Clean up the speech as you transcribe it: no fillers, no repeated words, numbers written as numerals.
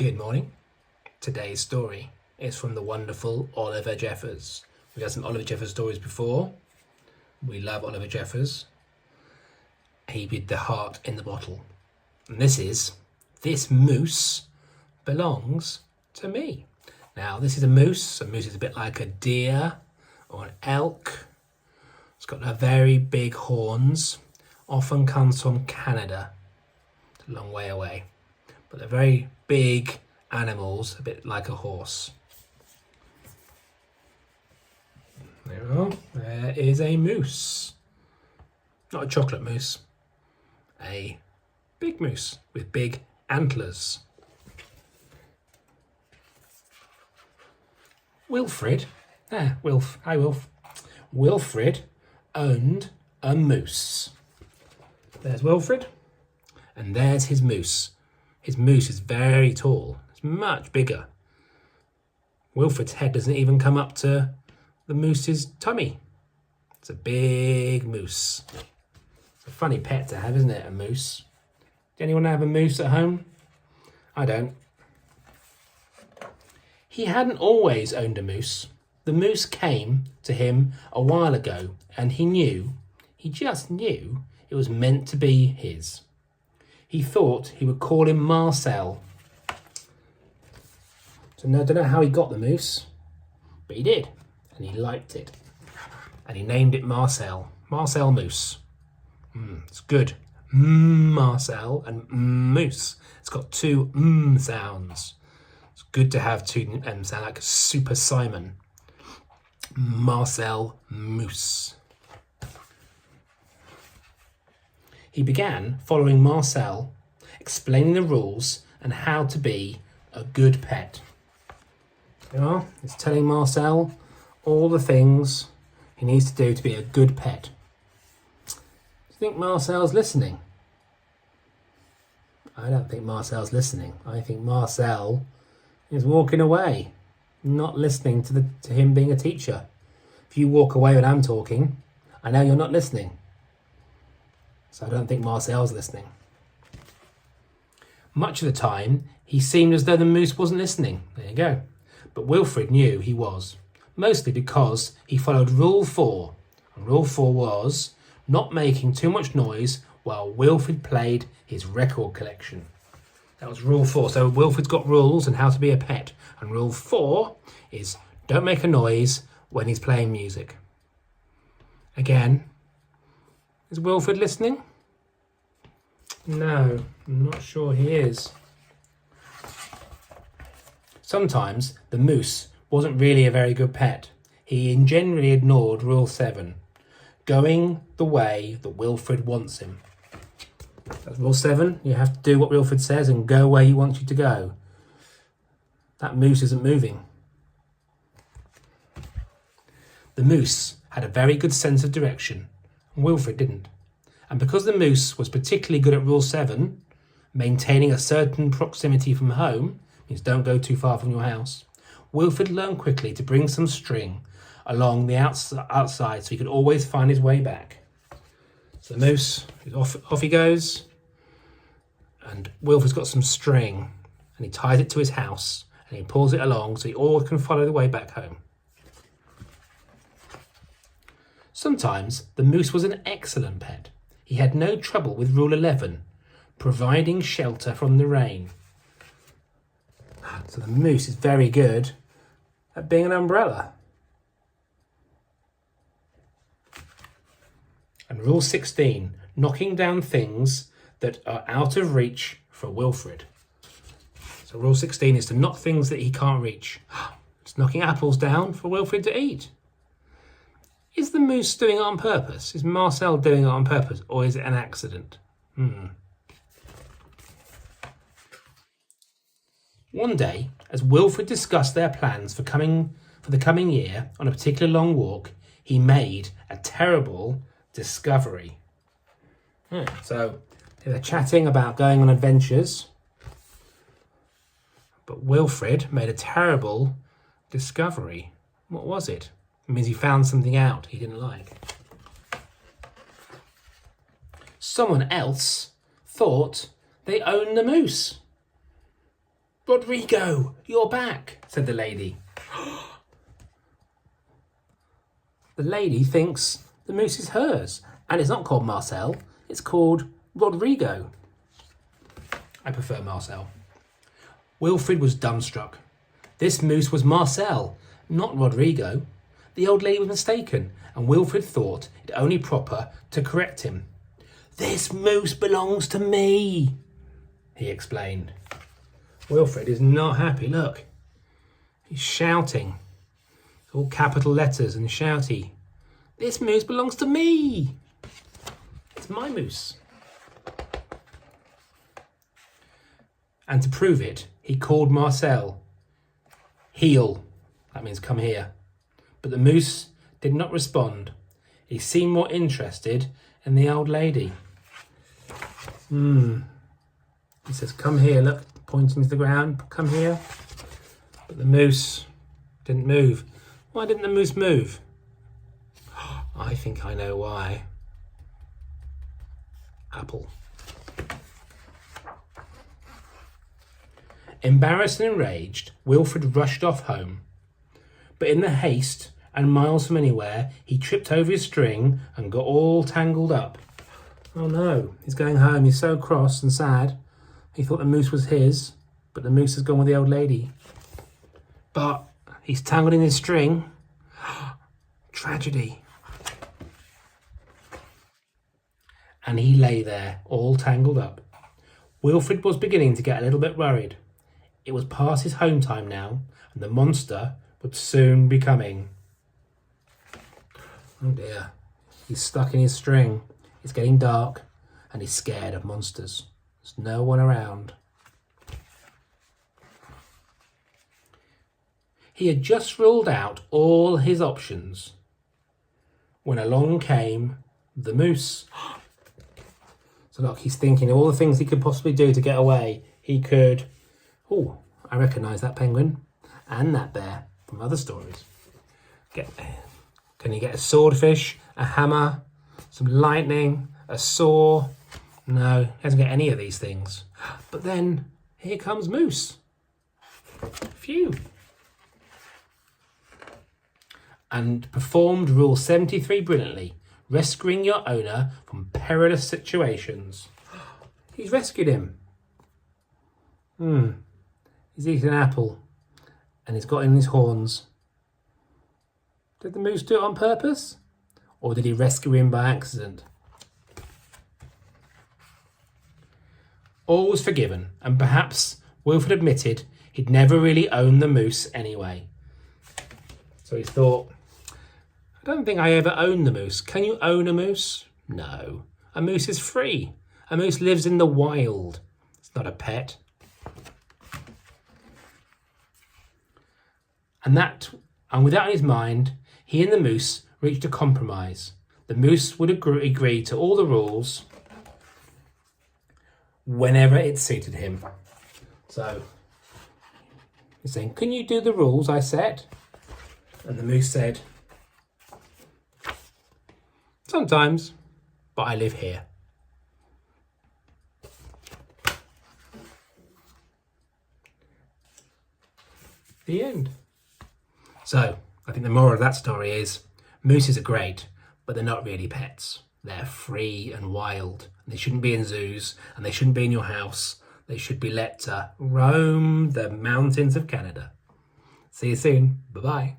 Good morning. Today's story is from the wonderful Oliver Jeffers. We've had some Oliver Jeffers stories before. We love Oliver Jeffers. He did The Heart in the Bottle. And this moose belongs to me. Now, this is a moose. A moose is a bit like a deer or an elk. It's got very big horns. Often comes from Canada. It's a long way away. But they're very big animals, a bit like a horse. There we are. There is a moose. Not a chocolate moose. A big moose with big antlers. Wilfred. Hi Wilf. Wilfred owned a moose. There's Wilfred. And there's his moose. His moose is very tall. It's much bigger. Wilfred's head doesn't even come up to the moose's tummy. It's a big moose. It's a funny pet to have, isn't it, a moose? Does anyone have a moose at home? I don't. He hadn't always owned a moose. The moose came to him a while ago, and he just knew it was meant to be his. He thought he would call him Marcel. So I don't know how he got the moose, but he did, and he liked it. And he named it Marcel. Marcel Moose. It's good. Marcel and moose. It's got two sounds. It's good to have two sound like Super Simon. Marcel Moose. He began following Marcel, explaining the rules and how to be a good pet. He's telling Marcel all the things he needs to do to be a good pet. Do you think Marcel's listening? I don't think Marcel's listening. I think Marcel is walking away, not listening to him being a teacher. If you walk away when I'm talking, I know you're not listening. So I don't think Marcel's listening. Much of the time, he seemed as though the moose wasn't listening. There you go. But Wilfred knew he was, mostly because he followed Rule 4. And Rule 4 was not making too much noise while Wilfred played his record collection. That was Rule 4. So Wilfred's got rules on how to be a pet. And Rule 4 is don't make a noise when he's playing music. Again, is Wilfred listening? No, I'm not sure he is. Sometimes the moose wasn't really a very good pet. He generally ignored Rule 7, going the way that Wilfred wants him. That's Rule 7. You have to do what Wilfred says and go where he wants you to go. That moose isn't moving. The moose had a very good sense of direction. Wilfred didn't. And because the moose was particularly good at Rule 7, maintaining a certain proximity from home, means don't go too far from your house, Wilfred learned quickly to bring some string along the outside so he could always find his way back. So the moose, off he goes, and Wilfred's got some string, and he ties it to his house, and he pulls it along so he always can follow the way back home. Sometimes the moose was an excellent pet. He had no trouble with Rule 11, providing shelter from the rain. So the moose is very good at being an umbrella. And Rule 16, knocking down things that are out of reach for Wilfred. So Rule 16 is to knock things that he can't reach. It's knocking apples down for Wilfred to eat. Is the moose doing it on purpose? Is Marcel doing it on purpose? Or is it an accident? One day, as Wilfred discussed their plans for the coming year on a particular long walk, he made a terrible discovery. So they were chatting about going on adventures, but Wilfred made a terrible discovery. What was it? It means he found something out he didn't like. Someone else thought they owned the moose. Rodrigo, you're back, said the lady. The lady thinks the moose is hers, and it's not called Marcel, it's called Rodrigo. I prefer Marcel. Wilfred was dumbstruck. This moose was Marcel, not Rodrigo. The old lady was mistaken, and Wilfred thought it only proper to correct him. This moose belongs to me, he explained. Wilfred is not happy, look. He's shouting. It's all capital letters and shouty. This moose belongs to me. It's my moose. And to prove it, he called Marcel. Heel. That means come here. But the moose did not respond. He seemed more interested in the old lady. He says, come here, look, pointing to the ground, come here. But the moose didn't move. Why didn't the moose move? I think I know why. Apple. Embarrassed and enraged, Wilfred rushed off home. But in the haste and miles from anywhere, he tripped over his string and got all tangled up. Oh no, he's going home. He's so cross and sad. He thought the moose was his, but the moose has gone with the old lady. But he's tangled in his string. Tragedy. And he lay there, all tangled up. Wilfred was beginning to get a little bit worried. It was past his home time now, and the monster would soon be coming. Oh dear. He's stuck in his string. It's getting dark, and he's scared of monsters. There's no one around. He had just ruled out all his options when along came the moose. So look, he's thinking of all the things he could possibly do to get away. He could... Oh, I recognise that penguin and that bear from other stories. Can he get a swordfish, a hammer, some lightning, a saw? No, he doesn't get any of these things. But then here comes Moose. Phew. And performed Rule 73 brilliantly, rescuing your owner from perilous situations. He's rescued him. He's eaten an apple and he's got in his horns. Did the moose do it on purpose? Or did he rescue him by accident? All was forgiven, and perhaps Wilfred admitted he'd never really owned the moose anyway. So he thought, I don't think I ever owned the moose. Can you own a moose? No. A moose is free. A moose lives in the wild. It's not a pet. And with that in his mind, he and the moose reached a compromise. The moose would agree to all the rules whenever it suited him. So he's saying, can you do the rules I set? And the moose said, sometimes, but I live here. The end. So, I think the moral of that story is, mooses are great, but they're not really pets. They're free and wild. They shouldn't be in zoos, and they shouldn't be in your house. They should be let to roam the mountains of Canada. See you soon. Bye-bye.